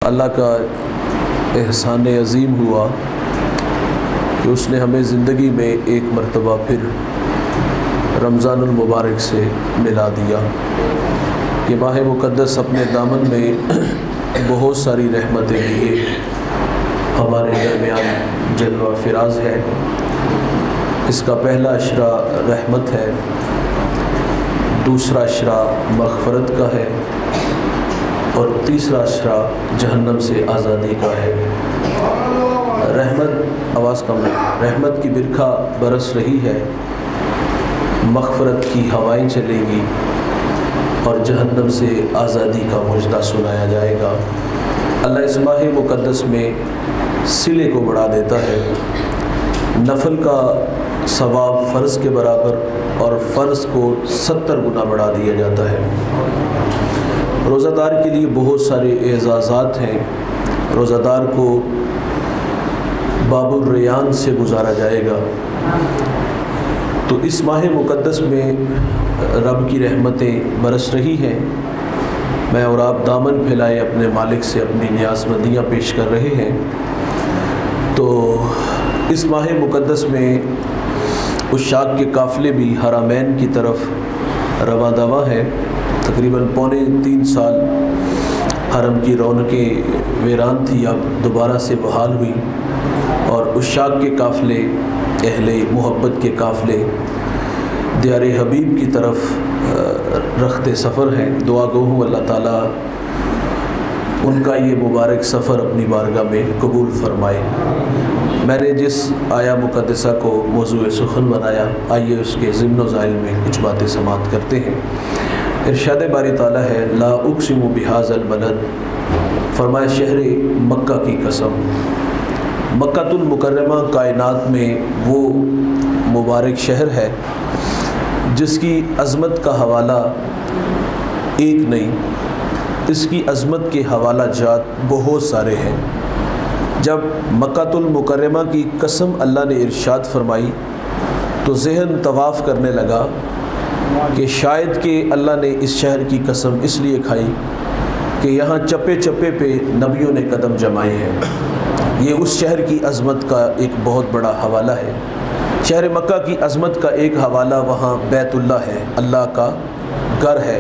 अल्लाह का एहसान अज़ीम हुआ कि उसने हमें ज़िंदगी में एक मरतबा फिर रमज़ानुल मुबारक से मिला दिया। कि माह मुक़द्दस अपने दामन में बहुत सारी रहमतें लिए हमारे दरमियान जलवा फिराज है। इसका पहला अशरा रहमत है, दूसरा अशरा मग़फ़रत का है और तीसरा अशरा जहन्नम से आज़ादी का है। रहमत, आवाज़ कम है, रहमत की बिरखा बरस रही है, मग़फ़रत की हवाएं चलेंगी और जहन्नम से आज़ादी का मुजदा सुनाया जाएगा। अल्लाह इस माह मुक़द्दस में सिले को बढ़ा देता है। नफल का सवाब फ़र्ज़ के बराबर और फ़र्ज़ को 70 गुना बढ़ा दिया जाता है। रोज़ादार के लिए बहुत सारे एज़ाज़ात हैं। रोज़ादार को बाबुर रेयान से गुजारा जाएगा। तो इस माह मुक़द्दस में रब की रहमतें बरस रही हैं। मैं और आप दामन फैलाए अपने मालिक से अपनी नियाज़मंदियाँ पेश कर रहे हैं। तो इस माह मुक़द्दस में उशाक के काफ़िले भी हरमैन की तरफ रवा दवा है। तकरीबन पौने 3 साल हरम की रौनकें वीरान थी, अब दोबारा से बहाल हुई और उशाक के काफ़िले, अहले मोहब्बत के काफ़िले दियार हबीब की तरफ रखते सफ़र हैं। दुआ गो हूँ अल्लाह ताला उनका ये मुबारक सफ़र अपनी बारगाह में कबूल फ़रमाए। मैंने जिस आया मुक़द्दसा को मौज़ूए सुख़न बनाया, आइए उसके ज़िम्न ज़ाइल में कुछ बातें समाअत करते हैं। इरशाद बारी ताला है, ला उक़सिमु बिहाज़ल बलद, फरमाया शहर मक्का की कसम। मक्कातुल मुकर्रमा कायनात में वो मुबारक शहर है जिसकी अज़मत का हवाला एक नहीं, इसकी अज़मत के हवाला जात बहुत सारे हैं। जब मक्कातुल मुकर्रमा की कसम अल्लाह ने इरशाद फरमाई तो ज़हन तवाफ़ करने लगा कि शायद कि अल्लाह ने इस शहर की कसम इसलिए खाई कि यहाँ चप्पे चप्पे पे नबियों ने कदम जमाए हैं। ये उस शहर की अज़मत का एक बहुत बड़ा हवाला है। शहर मक्का की अज़मत का एक हवाला वहाँ बैतुल्लाह है, अल्लाह का घर है,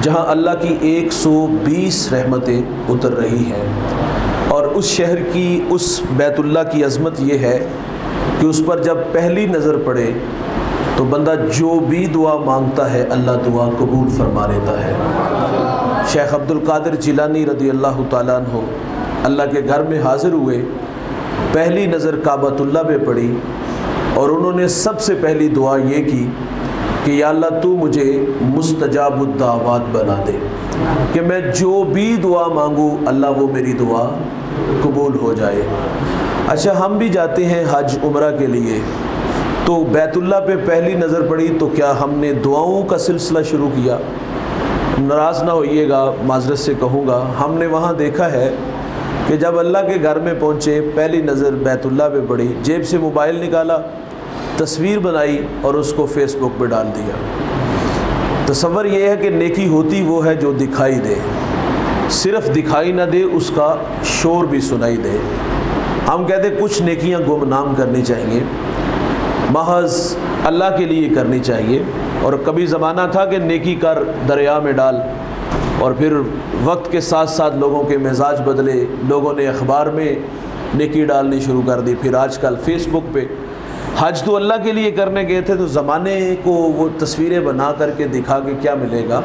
जहाँ अल्लाह की 120 रहमतें उतर रही हैं। और उस शहर की, उस बैतुल्लाह की अज़मत ये है कि उस पर जब पहली नज़र पड़े तो बंदा जो भी दुआ मांगता है अल्लाह दुआ कबूल फरमा लेता है। शेख अब्दुल कादिर जिलानी रज़ी अल्लाह तआला अन्हु अल्लाह के घर में हाज़िर हुए, पहली नज़र काबतुल्लाह पे पड़ी और उन्होंने सबसे पहली दुआ ये की कि या अल्लाह तू मुझे मुस्तजाबुद्दावात बना दे, कि मैं जो भी दुआ मांगूँ अल्लाह वो मेरी दुआ कबूल हो जाए। अच्छा, हम भी जाते हैं हज उम्रा के लिए, तो बैतुल्लाह पे पहली नज़र पड़ी तो क्या हमने दुआओं का सिलसिला शुरू किया? नाराज़ ना होइएगा, माज़रत से कहूँगा, हमने वहाँ देखा है कि जब अल्लाह के घर में पहुँचे पहली नज़र बैतुल्लाह पे पड़ी, जेब से मोबाइल निकाला, तस्वीर बनाई और उसको फेसबुक पे डाल दिया। तसव्वुर ये है कि नेकी होती वो है जो दिखाई दे, सिर्फ दिखाई ना दे, उसका शोर भी सुनाई दे। हम कहते कुछ नेकियां गुमनाम करनी चाहिए, महज अल्लाह के लिए करनी चाहिए। और कभी ज़माना था कि नेकी कर दरिया में डाल, और फिर वक्त के साथ साथ लोगों के मिजाज बदले, लोगों ने अखबार में नेकी डालनी शुरू कर दी, फिर आजकल फेसबुक पे। हज तो अल्लाह के लिए करने गए थे तो ज़माने को वो तस्वीरें बना करके दिखा के क्या मिलेगा।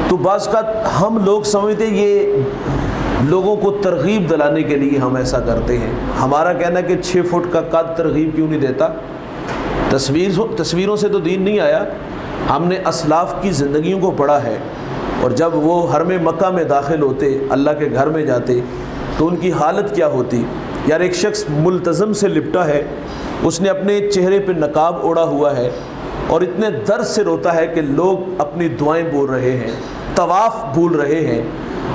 तो बाज़ का हम लोग समझते ये लोगों को तरगीब दिलाने के लिए हम ऐसा करते हैं। हमारा कहना है कि 6 फुट का कद तरगीब क्यों नहीं देता? तस्वीरों से तो दीन नहीं आया। हमने असलाफ़ की ज़िंदगियों को पढ़ा है, और जब वो हरम मक्का में दाखिल होते, अल्लाह के घर में जाते, तो उनकी हालत क्या होती। यार, एक शख्स मुल्तज़म से लिपटा है, उसने अपने चेहरे पे नकाब ओढ़ा हुआ है और इतने दर्द से रोता है कि लोग अपनी दुआएं बोल रहे हैं, तवाफ़ भूल रहे हैं,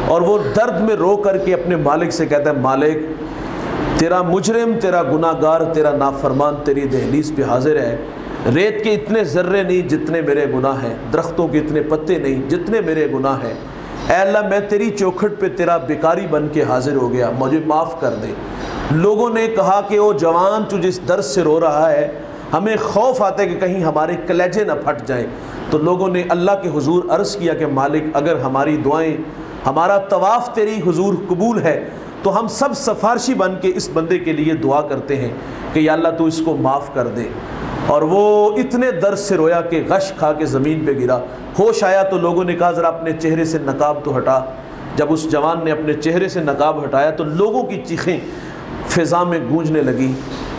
और वो दर्द में रो करके अपने मालिक से कहता है, मालिक तेरा मुजरिम, तेरा गुनाहगार, तेरा नाफरमान तेरी दहलीज पे हाजिर है। रेत के इतने ज़र्रे नहीं जितने मेरे गुनाह हैं, दरख्तों के इतने पत्ते नहीं जितने मेरे गुनाह हैं। ऐ अल्लाह मैं तेरी चौखट पे तेरा बेकारी बन के हाजिर हो गया, मुझे माफ़ कर दे। लोगों ने कहा कि ओ जवान तू जिस दर्द से रो रहा है, हमें खौफ आता है कि कहीं हमारे कलेजे न फट जाएं। तो लोगों ने अल्लाह के हुजूर अर्ज़ किया कि मालिक अगर हमारी दुआएं, हमारा तवाफ़ तेरी हुजूर कबूल है तो हम सब सफारशी बन के इस बंदे के लिए दुआ करते हैं कि या अल्लाह तू इसको माफ़ कर दे। और वो इतने दर्द से रोया कि गश खा के ज़मीन पे गिरा। होश आया तो लोगों ने कहा ज़रा अपने चेहरे से नकाब तो हटा। जब उस जवान ने अपने चेहरे से नकाब हटाया तो लोगों की चीखें फ़िज़ा में गूंजने लगी।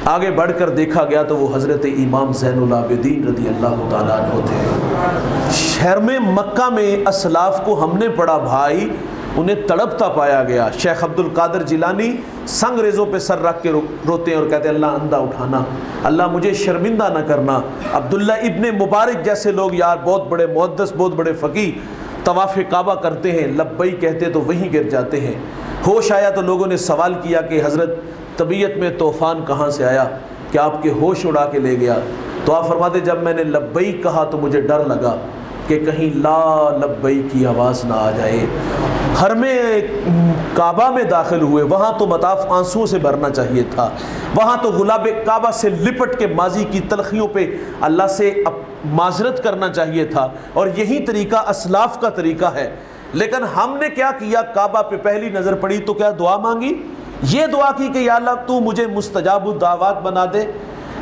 आगे बढ़कर देखा गया तो वो हज़रत इमाम ज़ैनुल आबिदीन रज़ी अल्लाह तआला अन्हु थे। शहर में मक्का में असलाफ़ को हमने पढ़ा भाई, उन्हें तड़पता पाया गया। शेख अब्दुल कादिर जिलानी संगरेज़ों पे सर रख के रोते हैं और कहते हैं अल्लाह अंधा उठाना, अल्लाह मुझे शर्मिंदा न करना। अब्दुल्ला इब्ने मुबारक जैसे लोग यार बहुत बड़े मुहद्दिस, बहुत बड़े फ़कीह तवाफ़ काबा करते हैं, लब्बई कहते तो वहीं गिर जाते हैं। होश आया तो लोगों ने सवाल किया कि हज़रत तबीयत में तूफ़ान कहाँ से आया, क्या आपके होश उड़ा के ले गया? तो आप फरमाते जब मैंने लब्बई कहा तो मुझे डर लगा कि कहीं ला लब्बई की आवाज़ ना आ जाए। हर में काबा में दाखिल हुए, वहाँ तो मताफ़ आंसुओं से भरना चाहिए था, वहाँ तो गुलाब काबा से लिपट के माजी की तलखियों पे अल्लाह से माजरत करना चाहिए था, और यही तरीका असलाफ़ का तरीका है। लेकिन हमने क्या किया, काबा पे पहली नज़र पड़ी तो क्या दुआ मांगी? ये दुआ की कि या अल्लाह तू मुझे मुस्तजाबुद दावत बना दे।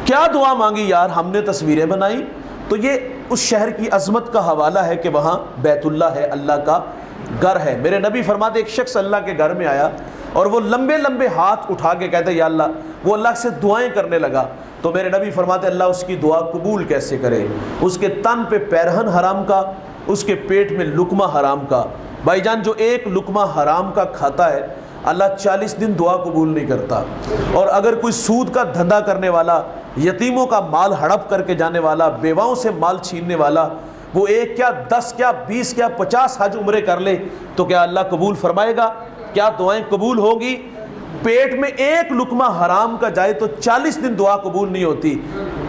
क्या दुआ मांगी यार, हमने तस्वीरें बनाई। तो ये उस शहर की अज़मत का हवाला है कि वहाँ बैतुल्लाह है, अल्लाह का घर है। मेरे नबी फरमाते एक शख्स अल्लाह के घर में आया और वो लंबे लंबे हाथ उठा के कहते या अल्लाह, वो अल्लाह से दुआएं करने लगा। तो मेरे नबी फरमाते अल्लाह उसकी दुआ कबूल कैसे करे? उसके तन पे पैरहन हराम का, उसके पेट में लुकमा हराम का। भाईजान जो एक लुकमा हराम का खाता है अल्लाह 40 दिन दुआ कबूल नहीं करता। और अगर कोई सूद का धंधा करने वाला, यतीमों का माल हड़प करके जाने वाला, बेवाओं से माल छीनने वाला, वो 1 क्या 10 क्या 20 क्या 50 हज उम्रे कर ले तो क्या अल्लाह कबूल फरमाएगा? क्या दुआएं कबूल होगी? पेट में एक लुकमा हराम का जाए तो 40 दिन दुआ कबूल नहीं होती।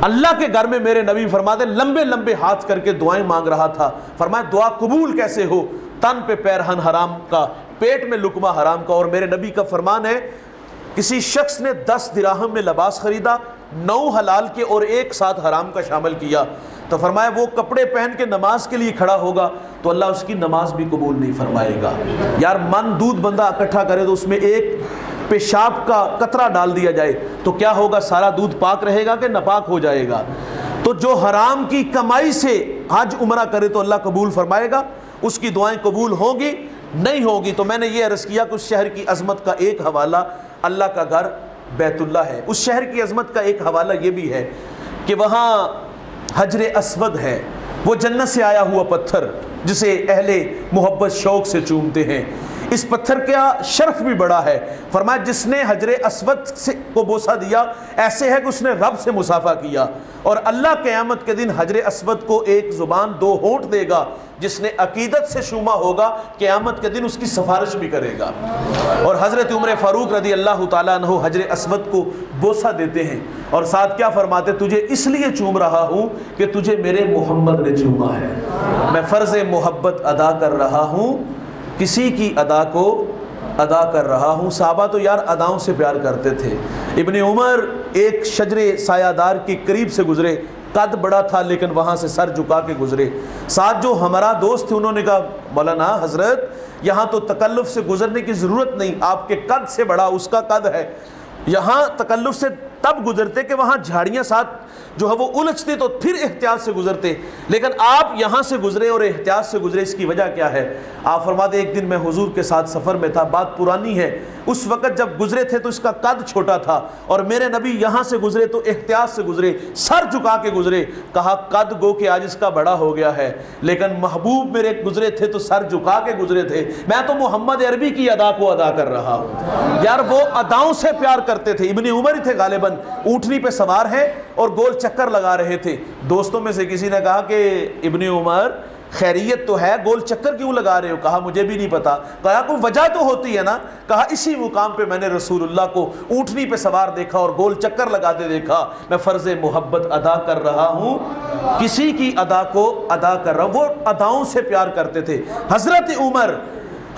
अल्लाह के घर में मेरे नबी फरमाते लंबे लंबे हाथ करके दुआएं मांग रहा था। फरमाया दुआ कबूल कैसे हो? तन पे पैरहन हराम का, पेट में लुकमा हराम का। और मेरे नबी का फरमान है किसी शख्स ने 10 दिराहम में लिबास खरीदा, 9 हलाल के और 1 साथ हराम का शामिल किया, तो फरमाया वो कपड़े पहन के नमाज के लिए खड़ा होगा तो अल्लाह उसकी नमाज भी कबूल नहीं फरमाएगा। यार मन दूध बंदा इकट्ठा करे तो उसमें एक पेशाब का कतरा डाल दिया जाए तो क्या होगा? सारा दूध पाक रहेगा कि नापाक हो जाएगा? तो जो हराम की कमाई से हज उम्रा करे तो अल्लाह कबूल फरमाएगा? उसकी दुआएं कबूल होंगी? नहीं होगी। तो मैंने ये अर्ज़ किया कि उस शहर की अज़मत का एक हवाला अल्लाह का घर बैतुल्लाह है। उस शहर की अज़मत का एक हवाला ये भी है कि वहाँ हजर अस्वद है, वो जन्नत से आया हुआ पत्थर जिसे अहले मोहब्बत शौक़ से चूमते हैं। इस पत्थर का शर्फ भी बड़ा है। फरमाया जिसने हजर अस्वद से को बोसा दिया ऐसे है कि उसने रब से मुसाफा किया। और अल्लाह क़यामत के दिन हजर अस्वद को 1 ज़ुबान 2 होंठ देगा। जिसने अकीदत से शुमा होगा क़यामत के दिन उसकी सिफारिश भी करेगा। और हज़रत उमर फ़ारूक रज़ी अल्लाह तआला अन्हु हजर अस्वद को बोसा देते हैं और साथ क्या फरमाते? तुझे इसलिए चूम रहा हूँ कि तुझे मेरे मोहम्मद ने चूमा है। मैं फ़र्ज़ मोहब्बत अदा कर रहा हूँ, किसी की अदा को अदा कर रहा हूँ। साहबा तो यार अदाओं से प्यार करते थे। इब्ने उमर एक शजरे सायादार के करीब से गुजरे, कद बड़ा था लेकिन वहाँ से सर झुका के गुजरे। साथ जो हमारा दोस्त थे उन्होंने कहा मौलाना हज़रत यहाँ तो तकल्लुफ़ से गुजरने की ज़रूरत नहीं, आपके कद से बड़ा उसका कद है। यहाँ तकल्लुफ़ से तब गुजरते कि वहाँ झाड़ियाँ साथ जो है वो उलझते तो फिर एहतियात से गुजरते, लेकिन आप यहाँ से गुजरे और एहतियात से गुजरे। इसकी वजह क्या है? आप फरमाते एक दिन मैं हुजूर के साथ सफ़र में था, बात पुरानी है, उस वक़्त जब गुजरे थे तो इसका कद छोटा था और मेरे नबी यहाँ से गुजरे तो एहतियात से गुजरे, सर झुका के गुजरे। कहा कद गो के आज इसका बड़ा हो गया है, लेकिन महबूब मेरे गुजरे थे तो सर झुका के गुजरे थे। मैं तो मोहम्मद अरबी की अदा को अदा कर रहा हूँ। यार वो अदाओं से प्यार करते थे। इब्ने उमर ही थे गालिबन, ऊँटनी पे सवार हैं और गोल चक्कर लगा रहे थे। दोस्तों में से किसी ने कहा कि इब्ने उमर खैरियत तो है, गोल चक्कर क्यों लगा रहे हो? कहा मुझे भी नहीं पता। कहा कोई वजह तो होती है ना। कहा इसी मुकाम पे मैंने रसूलुल्लाह को ऊँटनी पे सवार देखा और गोल चक्कर लगाते देखा। मैं फ़र्ज़ मोहब्बत अदा कर रहा हूँ, किसी की अदा को अदा कर रहा हूँ। वो अदाओं से प्यार करते थे। हज़रत उमर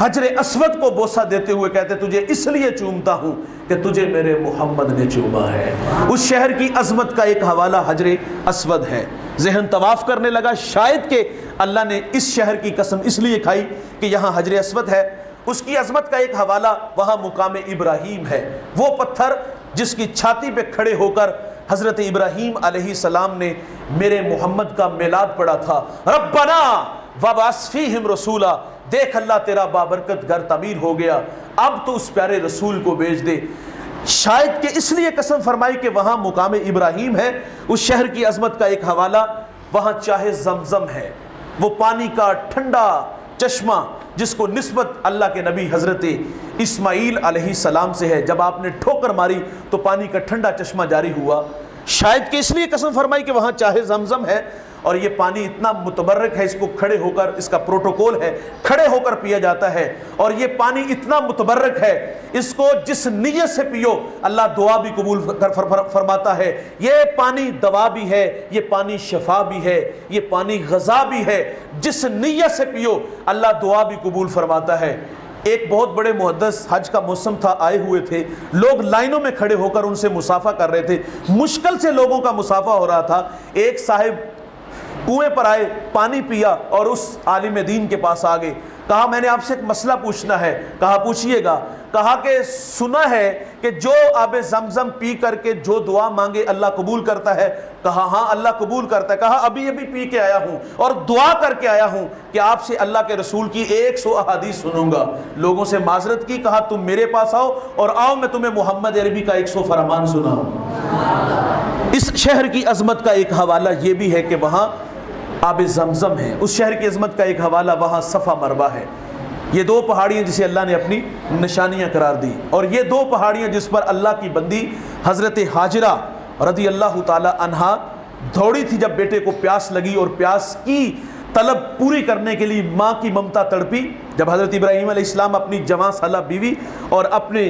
हजरे अस्वद को बोसा देते हुए कहते तुझे इसलिए चूमता हूं कि तुझे मेरे मोहम्मद ने चूमा है। उस शहर की अजमत का एक हवाला हजरे अस्वद है। ज़हन तवाफ करने लगा, शायद कि अल्लाह ने इस शहर की कसम इसलिए खाई कि यहाँ हजरे अस्वद है। उसकी अजमत का एक हवाला वहाँ मुकाम इब्राहीम है, वो पत्थर जिसकी छाती पे खड़े होकर हज़रत इब्राहीम अलैहिस्सलाम ने मेरे मोहम्मद का मिलाद पढ़ा था। रब्बना वबास फीहिम रसूला, देख अल्लाह तेरा बाबरकत घर तमीर हो गया, अब तो उस प्यारे रसूल को भेज दे। शायद कि इसलिए कसम फरमाई कि वहाँ मुकाम इब्राहीम है। उस शहर की अजमत का एक हवाला, वहाँ चाहे जमजम है, वो पानी का ठंडा चश्मा जिसको निस्बत अल्लाह के नबी हज़रत इस्माईल अलैहिस्सलाम से है। जब आपने ठोकर मारी तो पानी का ठंडा चश्मा जारी हुआ। शायद कि इसलिए कसम फरमाई कि वहाँ चाहे जमजम है और ये पानी इतना मुतबर्रक है, इसको खड़े होकर, इसका प्रोटोकॉल है, खड़े होकर पिया जाता है। और ये पानी इतना मुतबर्रक है, इसको जिस नीयत से पियो अल्लाह दुआ भी कबूल फरमाता है। ये पानी दवा भी है, ये पानी शफा भी है, ये पानी गज़ा भी है। जिस नीयत से पियो अल्लाह दुआ भी कबूल फरमाता है। एक बहुत बड़े मुहद्दिस, हज का मौसम था, आए हुए थे, लोग लाइनों में खड़े होकर उनसे मुसाफा कर रहे थे। मुश्किल से लोगों का मुसाफा हो रहा था। एक साहिब कुएं पर आए, पानी पिया और उस आलिम दीन के पास आ गए। कहा मैंने आपसे एक मसला पूछना है। कहा पूछिएगा। कहा कि सुना है कि जो आब ज़मज़म पी करके जो दुआ मांगे अल्लाह कबूल करता है। कहा हाँ अल्लाह कबूल करता है। कहा अभी अभी पी के आया हूँ और दुआ करके आया हूँ कि आपसे अल्लाह के रसूल की 100 अहादीस सुनूंगा। लोगों से माजरत की, कहा तुम मेरे पास आओ और आओ मैं तुम्हें मोहम्मद अरबी का 100 फरमान सुनाऊं। इस शहर की अजमत का एक हवाला ये भी है कि वहाँ आब ज़मज़म है। उस शहर की अजमत का एक हवाला वहाँ सफ़ा मरवा है। ये दो पहाड़ियाँ जिसे अल्लाह ने अपनी निशानियाँ करार दी, और ये दो पहाड़ियाँ जिस पर अल्लाह की बंदी हज़रत हाजिरा रज़ी अल्लाह ताला अन्हा दौड़ी थी जब बेटे को प्यास लगी और प्यास की तलब पूरी करने के लिए माँ की ममता तड़पी। जब हज़रत इब्राहीम अलैहिस्सलाम अपनी जवां साला बीवी और अपने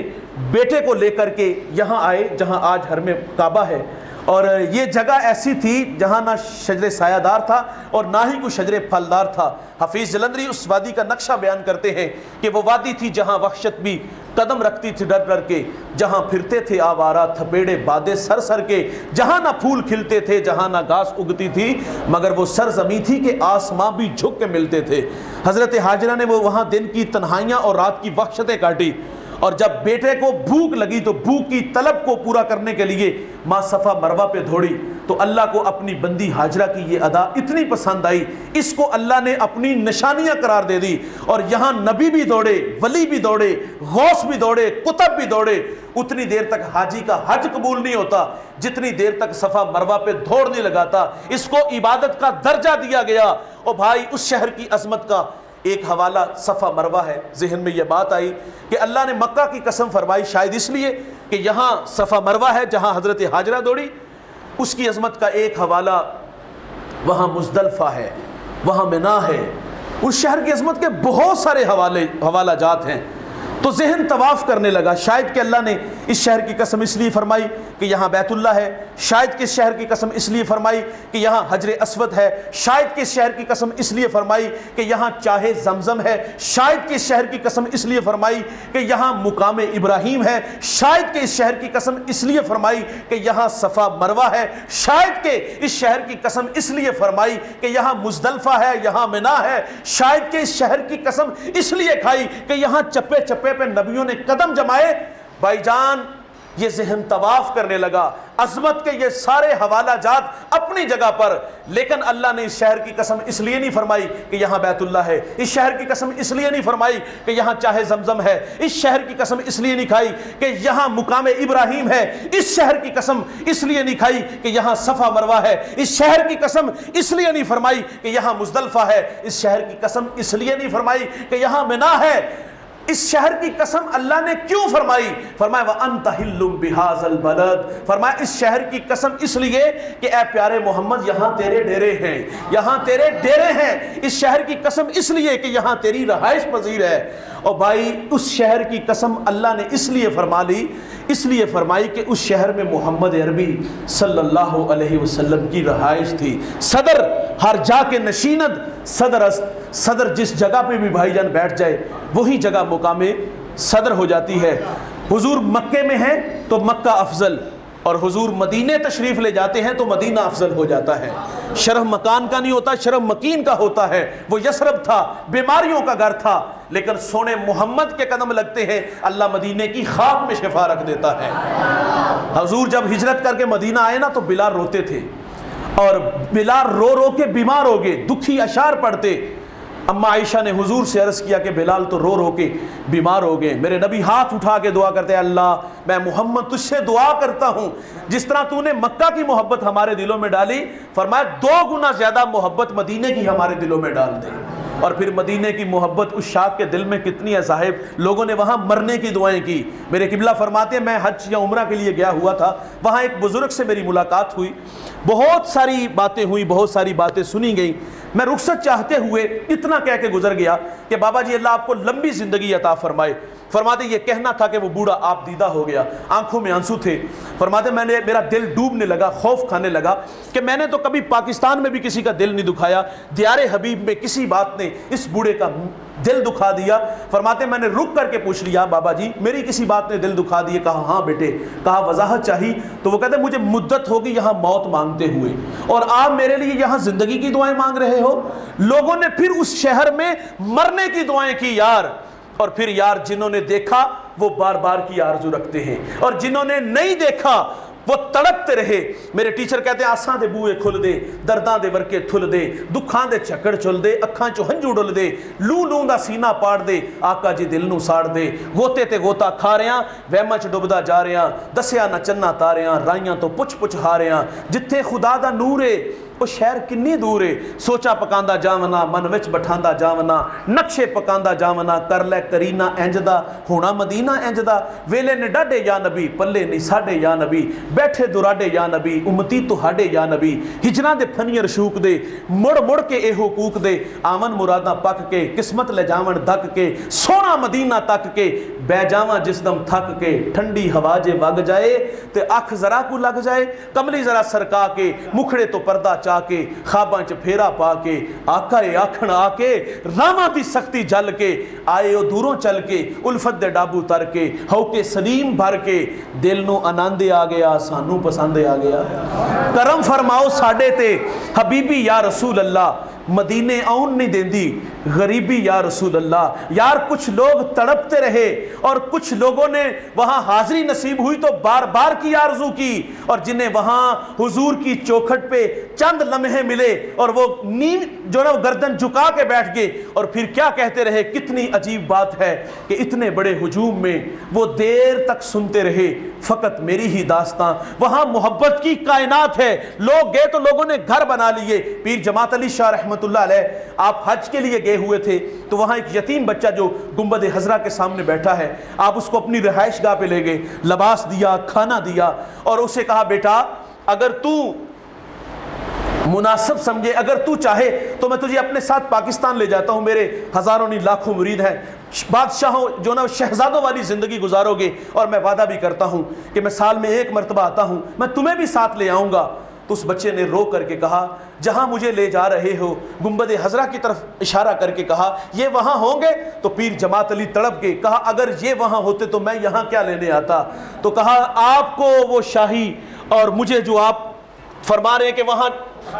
बेटे को लेकर के यहाँ आए जहाँ आज हरम काबा है, और ये जगह ऐसी थी जहाँ ना शजरे सायादार था और ना ही कोई शजरे फलदार था। हफीज़ जलंधरी उस वादी का नक्शा बयान करते हैं कि वो वादी थी जहाँ वहशत भी कदम रखती थी डर डर के, जहाँ फिरते थे आवारा थपेड़े बादे सर सर के, जहाँ ना फूल खिलते थे, जहाँ ना घास उगती थी, मगर वो सरजमी थी कि आसमां भी झुक के मिलते थे। हज़रत हाजिरा ने वो वहाँ दिन की तन्हाइयाँ और रात की वहशतें काटी, और जब बेटे को भूख लगी तो भूख की तलब को पूरा करने के लिए माँ सफ़ा मरवा पे दौड़ी। तो अल्लाह को अपनी बंदी हाजरा की ये अदा इतनी पसंद आई, इसको अल्लाह ने अपनी निशानियां करार दे दी। और यहाँ नबी भी दौड़े, वली भी दौड़े, गौस भी दौड़े, कुतब भी दौड़े। उतनी देर तक हाजी का हज कबूल नहीं होता जितनी देर तक सफ़ा मरवा पे दौड़ नहीं लगाता। इसको इबादत का दर्जा दिया गया। और भाई उस शहर की अजमत का एक हवाला सफ़ा मरवा है। जहन में यह बात आई कि अल्लाह ने मक्का की कसम फरमाई शायद इसलिए कि यहाँ सफ़ा मरवा है जहाँ हज़रत हाजरा दौड़ी। उसकी अजमत का एक हवाला वहाँ मुज़दलिफ़ा है, वहाँ मिना है। उस शहर की अजमत के बहुत सारे हवाला जात हैं। तो जहन तवाफ़ करने लगा। शायद कि अल्लाह ने इस शहर की कसम इसलिए फरमाई कि यहाँ बैतुल्लाह है, शायद कि इस शहर की कसम इसलिए फरमाई कि यहाँ हजरे अस्वद है, शायद कि इस शहर की कसम इसलिए फरमाई कि यहाँ चाहे जमजम है, शायद कि इस शहर की कसम इसलिए फरमाई कि यहाँ मुकाम इब्राहीम है, शायद कि इस शहर की कसम इसलिए फरमाई कि यहाँ सफ़ा मरवा है, शायद कि इस शहर की कसम इसलिए फरमाई कि यहाँ मुज़दलिफ़ा है, यहाँ मिना है, शायद कि इस शहर की कसम इसलिए खाई कि यहाँ चप्पे चप्पे पे नबियों ने कदम जमाए। भाईजान ये जहन तवाफ करने लगा। अजमत के ये सारे हवाला जात अपनी जगह पर, लेकिन अल्लाह ने इस शहर की कसम इसलिए नहीं फरमाई कि यहाँ बैतुल्लाह है, इस शहर की कसम इसलिए नहीं फरमाई कि यहाँ चाहे जमजम है, इस शहर की कसम इसलिए नहीं खाई कि यहाँ मुकाम इब्राहीम है, इस शहर की कसम इसलिए नहीं खाई कि यहाँ सफ़ा मरवा है, इस शहर की कसम इसलिए नहीं फरमाई कि यहाँ मुज़दलिफ़ा है, इस शहर की कसम इसलिए नहीं फरमाई कि यहाँ मिना है। इस शहर की कसम अल्लाह ने क्यों फरमाई? फरमाया व अंत हिल्लुम बिहाज़ल बलद, फरमाया इस शहर की कसम इसलिए कि ए प्यारे मोहम्मद यहाँ तेरे डेरे हैं, यहाँ तेरे डेरे हैं। इस शहर की कसम इसलिए कि यहाँ तेरी रहाइश पजीर है। और भाई उस शहर की कसम अल्लाह ने इसलिए फरमा ली, इसलिए फरमाई कि उस शहर में मोहम्मद अरबी सल्लल्लाहु अलैहि वसल्लम की रहाइश थी। सदर हर जा के नशीनद सदर अस्त, सदर जिस जगह पे भी भाईजान बैठ जाए वही जगह मुकामे सदर हो जाती है। हुजूर मक्के में है तो मक्का अफजल, और हुजूर मदीने तशरीफ़ ले जाते हैं तो मदीना अफजल हो जाता है। शरफ मकान का नहीं होता, शरफ मकीन का होता है। वो यसरब था, बीमारियों का घर था, लेकिन सोने मोहम्मद के कदम लगते हैं, अल्लाह मदीने की खाक में शिफा रख देता है। हुजूर जब हिजरत करके मदीना आए ना तो बिलाल रोते थे, और बिलाल रो रो के बीमार हो गए, दुखी अशार पढ़ते। अम्मा आयशा ने हुजूर से अर्ज़ किया कि बिलाल तो रो रो के बीमार हो गए। मेरे नबी हाथ उठा के दुआ करते, अल्लाह मैं मोहम्मद तुझसे दुआ करता हूँ जिस तरह तूने मक्का की मोहब्बत हमारे दिलों में डाली, फरमाया 2 गुना ज़्यादा मोहब्बत मदीने की हमारे दिलों में डाल दे। और फिर मदीने की मोहब्बत उस शाख के दिल में कितनी है साहिब, लोगों ने वहाँ मरने की दुआएं की। मेरे किबला फरमाते हैं मैं हज या उम्रा के लिए गया हुआ था, वहाँ एक बुज़ुर्ग से मेरी मुलाकात हुई, बहुत सारी बातें हुई, बहुत सारी बातें सुनी गई। मैं रुखसत चाहते हुए इतना कह के गुजर गया कि बाबा जी अल्लाह आपको लंबी ज़िंदगी अता फरमाए। फरमाते ये कहना था कि वो बूढ़ा आप दीदा हो गया, आंखों में आंसू थे। फरमाते मेरा दिल डूबने लगा, खौफ खाने लगा कि मैंने तो कभी पाकिस्तान में भी किसी का दिल नहीं दुखाया, दियारे हबीब में किसी बात ने इस बूढ़े का दिल दुखा दिया। फरमाते मैंने रुक करके पूछ लिया, बाबा जी मेरी किसी बात ने दिल दुखा दिए? कहा हाँ बेटे। कहा वजाहत चाहिए? तो वो कहते मुझे मुद्दत होगी यहाँ मौत मांगते हुए, और आप मेरे लिए यहाँ जिंदगी की दुआएं मांग रहे हो। लोगों ने फिर उस शहर में मरने की दुआएं की यार। और फिर यार जिन्होंने देखा वो बार बार की आरजू रखते हैं, और जिन्होंने नहीं देखा वो तड़पते रहे। मेरे टीचर कहते हैं आसां दे बूए खुल दे, दर्दां दे वरके थुल दे, दुखां दे झक्कड़ चुल दे, अखां चो हंझू डुल दे, लू लू दा सीना पाड़ दे, आका जी दिल नू साड़ दे। गोते ते गोता खा रहा, वहमां च डुबदा जा रहा, दसिया ना चन्ना तारियां, राइयां तो पुछ पुछ हारियां, जिथे खुदा दा नूर है वो शहर किन्नी दूर है। सोचा पकांदा जावना, मन विच बठांदा जावना, नक्शे पकांदा जावना, कर लै करीना इंजदा, होना मदीना इंजदा। वेले ने डाडे या नबी, पल्ले नहीं साडे या नबी, बैठे दुराडे या नबी, उम्मती तुहाडे या नबी। हिजरां दे फनियर शूक दे, मुड़ मुड़ के एहो कूक दे, आवन मुरादा पक के, किस्मत ले जावन धक के, सोना मदीना तक के, बै जावा जिस दम थक के, ठंडी हवा जे वग जाए ते अख जरा को लग जाए, कमली जरा सरका के, मुखड़े तो पर्दा के, खाबां च फेरा पा के, आका आखण आके, रामा दी सख्ती जल के, आए ओ दूरों चल के, उल्फत दे डाबू तर के, हौके सलीम भर के, दिल नू आनंद आ गया, सानू पसंद आ गया। करम फरमाओ साडे ते हबीबी या रसूल अल्लाह, मदीने आउन नहीं देंदी गरीबी या रसूल अल्लाह। यार कुछ लोग तड़पते रहे, और कुछ लोगों ने वहां हाजिरी नसीब हुई तो बार बार की आरजू की, और जिन्हें वहां हुजूर की चौखट पे चंद लम्हे मिले और वो नींद जो ना गर्दन झुका के बैठ गए, और फिर क्या कहते रहे। कितनी अजीब बात है कि इतने बड़े हुजूम में वो देर तक सुनते रहे, फकत मेरी ही दास्तां। वहां मोहब्बत की कायनात है। लोग गए तो लोगों ने घर बना लिए। पीर जमात अली शाह रहमतुल्लाह अलैह आप हज के लिए गए हुए थे, तो वहां एक यतीम बच्चा जो गुंबद हजरा के सामने बैठा है, आप उसको अपनी रिहाइश गाह पे ले गए, लिबास दिया, खाना दिया, और उसे कहा बेटा अगर तू मुनासिब समझे, अगर तू चाहे तो मैं तुझे अपने साथ पाकिस्तान ले जाता हूं, मेरे हजारों नहीं लाखों मुरीद हैं, बादशाहों जो ना शहजादों वाली जिंदगी गुजारोगे, और मैं वादा भी करता हूं कि मैं साल में 1 मरतबा आता हूं, मैं तुम्हें भी साथ ले आऊंगा। तो उस बच्चे ने रो करके कहा जहां मुझे ले जा रहे हो, गुंबद हजरा की तरफ इशारा करके कहा ये वहां होंगे? तो पीर जमात अली तड़प के कहा अगर ये वहां होते तो मैं यहां क्या लेने आता। तो कहा आपको वो शाही और मुझे जो आप फरमा रहे हैं कि वहां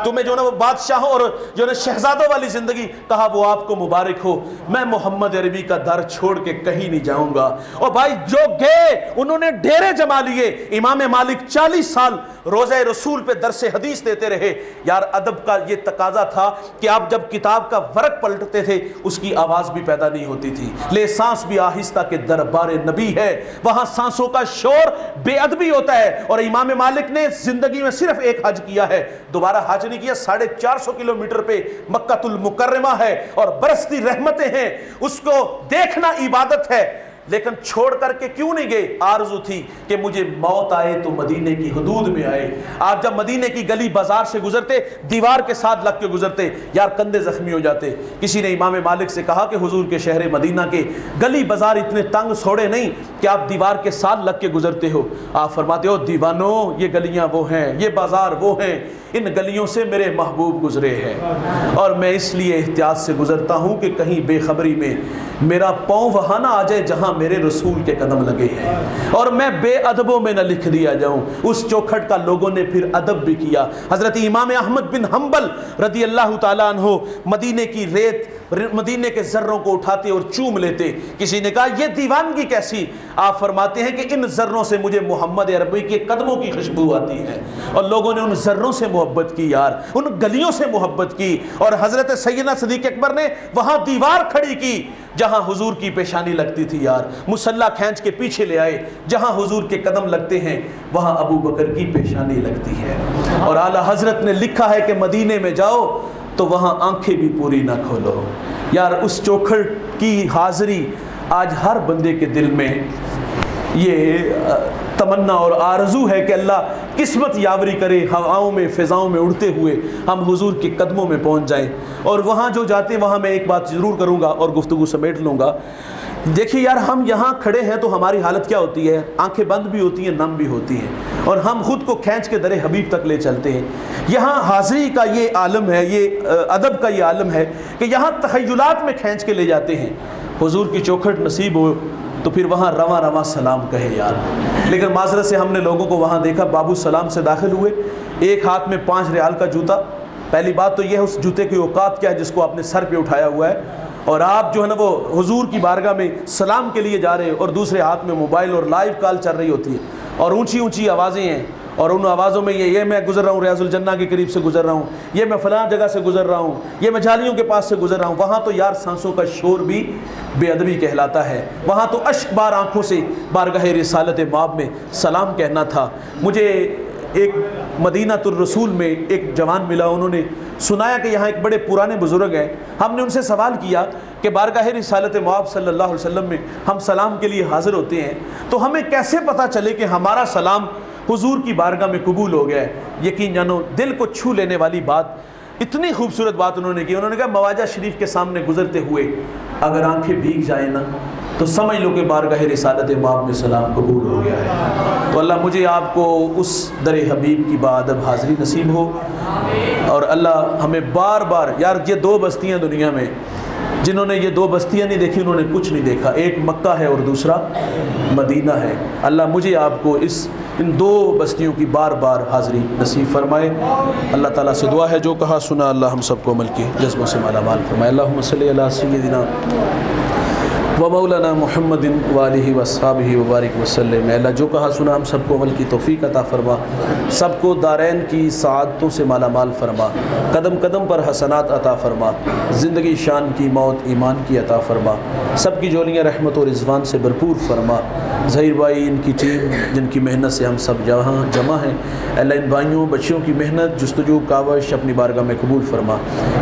तुम्हें जो ना वो बादशाहों और जो ना शहजादों वाली जिंदगी, कहा वो आपको मुबारक हो, मैं मोहम्मद अरबी का दर छोड़ के कहीं नहीं जाऊंगा। और भाई जो गए उन्होंने डेरे जमा लिए। इमाम मालिक 40 साल रोज़े रसूल पे दरसे हदीस देते रहे। यार अदब का ये तकाजा था कि आप जब किताब का वर्क पलटते थे उसकी आवाज भी पैदा नहीं होती थी। ले सांस भी आहिस्ता के दरबार नबी है, वहां सांसों का शोर बेअदबी होता है। और इमाम मालिक ने जिंदगी में सिर्फ एक हज किया है, दोबारा हज नहीं किया। 450 किलोमीटर पे मक्कातुल मुकर्रमा है और बरसती रहमतें हैं, उसको देखना इबादत है। लेकिन छोड़ करके क्यों नहीं गए? आरज़ू थी कि मुझे मौत आए तो मदीने की हदूद में आए। आप जब मदीने की गली बाजार से गुजरते, दीवार के साथ लग के गुजरते, यार कंधे जख्मी हो जाते। किसी ने इमाम मालिक से कहा कि हुजूर के शहर मदीना के गली बाजार इतने तंग छोड़े नहीं कि आप दीवार के साथ लग के गुजरते हो। आप फरमाते हो दीवानों ये गलियां वो हैं, ये बाजार वो हैं, इन गलियों से मेरे महबूब गुजरे हैं, और मैं इसलिए एहतियात से गुजरता हूँ कि कहीं बेखबरी में मेरा पाँव वहाँ ना आ जाए जहाँ मेरे रसूल के कदम लगे हैं, और मैं बेअदबों में न लिख दिया जाऊँ। उस चौखट का लोगों ने फिर अदब भी किया। हज़रत इमाम अहमद बिन हम्बल रदी अल्लाह ताला अन्हो मदीने की रेत, मदीने के ज़र्रों को उठाते और चूम लेते। किसी ने कहा यह दीवानगी कैसी? आप फरमाते हैं कि इन ज़र्रों से मुझे मोहम्मद अरबी के कदमों की खुशबू आती है, और लोगों ने उन ज़र्रों से मोहब्बत की यार, उन गलियों से मोहब्बत की। और हज़रत सैयदना सिद्दीक़ अकबर ने वहाँ दीवार खड़ी की जहाँ हुजूर की पेशानी लगती थी यार, मुसल्ला खींच के पीछे ले आए, जहाँ हुजूर के कदम लगते हैं वहाँ अबू बकर की पेशानी लगती है। और आला हज़रत ने लिखा है कि मदीने में जाओ तो वहाँ आंखें भी पूरी ना खोलो। यार उस चौखट की हाज़िरी आज हर बंदे के दिल में ये तमन्ना और आरज़ू है कि अल्लाह किस्मत यावरी करे, हवाओं में फ़िज़ाओं में उड़ते हुए हम हुजूर के कदमों में पहुँच जाएं। और वहाँ जो जाते वहाँ मैं एक बात ज़रूर करूँगा और गुफ्तगू समेट लूँगा। देखिए यार, हम यहाँ खड़े हैं तो हमारी हालत क्या होती है? आंखें बंद भी होती हैं, नम भी होती हैं, और हम खुद को खींच के दरे हबीब तक ले चलते हैं। यहाँ हाज़िरी का ये आलम है, ये अदब का ये आलम है कि यहाँ तख़य्युलात में खींच के ले जाते हैं। हुजूर की चौखट नसीब हो तो फिर वहाँ रवा रवा सलाम कहे यार। लेकिन माजरत से हमने लोगों को वहाँ देखा, बाबू सलाम से दाखिल हुए, एक हाथ में 5 रियाल का जूता। पहली बात तो यह है उस जूते की औकात क्या है जिसको आपने सर पे उठाया हुआ है, और आप जो है ना वो हुजूर की बारगाह में सलाम के लिए जा रहे हो, और दूसरे हाथ में मोबाइल और लाइव कॉल चल रही होती है, और ऊंची ऊंची आवाज़ें हैं, और उन आवाज़ों में ये मैं गुजर रहा हूँ रियाजुल जन्ना के करीब से गुजर रहा हूँ, ये मैं फ़लाँ जगह से गुजर रहा हूँ, ये मैं जालियों के पास से गुजर रहा हूँ। वहाँ तो यार सांसों का शोर भी बेअदबी कहलाता है। वहाँ तो अश्क बार आँखों से बारगाह रिसालत माब में सलाम कहना था। मुझे एक मदीनातुर रसूल में एक जवान मिला, उन्होंने सुनाया कि यहाँ एक बड़े पुराने बुज़ुर्ग हैं। हमने उनसे सवाल किया कि बारगाह रिसालत मौब सल्लल्लाहु अलैहि वसल्लम में हम सलाम के लिए हाज़िर होते हैं तो हमें कैसे पता चले कि हमारा सलाम हुजूर की बारगाह में कबूल हो गया है? यकीन जानो दिल को छू लेने वाली बात, इतनी खूबसूरत बात उन्होंने की। उन्होंने कहा मवाजा शरीफ के सामने गुजरते हुए अगर आंखें भीग जाए ना तो समझ लो कि बारगाह रिसालत मौब में सलाम कबूल हो गया है। तो अल्लाह मुझे आपको उस दर हबीब की बाअदब हाज़िरी नसीब हो, और अल्लाह हमें बार बार, यार ये 2 बस्तियाँ दुनिया में, जिन्होंने ये 2 बस्तियाँ नहीं देखी उन्होंने कुछ नहीं देखा। एक मक्का है और दूसरा मदीना है। अल्लाह मुझे आपको इन 2 बस्तियों की बार बार हाज़िरी नसीब फरमाए। अल्लाह ताला से दुआ है जो कहा सुना अल्लाह हम सबको अमल के जज्बों से माला माल फरमाए। अल्लाहुम्मा सल्ली अला सय्यिदिना व मौलाना मुहम्मदिन व आलिहि व अस्हाबिहि व बारिक वसल्लम। अल्लाह जो कहा सुना हम सबको अमल की तौफ़ीक अता फरमा, सबको दारैन की सआदतों से माला माल फरमा, कदम कदम पर हसनात अता फरमा, ज़िंदगी शान की मौत ईमान की अता फरमा, सबकी जोलियाँ रहमत और रिज़वान से भरपूर फरमा। ज़हीर भाई, इनकी टीम जिनकी मेहनत से हम सब यहाँ जमा हैं, अल्लाह इन भाइयों बच्चियों की मेहनत जुस्तजू कावश अपनी बारगाह में कबूल फरमा,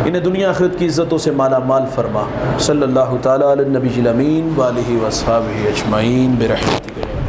इन्हें दुनिया आखिरत की इज़्ज़तों से माला माल फरमा। सल्लल्लाहु ताला अला नबील अमीन व आलिहि व अस्हाबिहि अजमईन बिरहमतिक।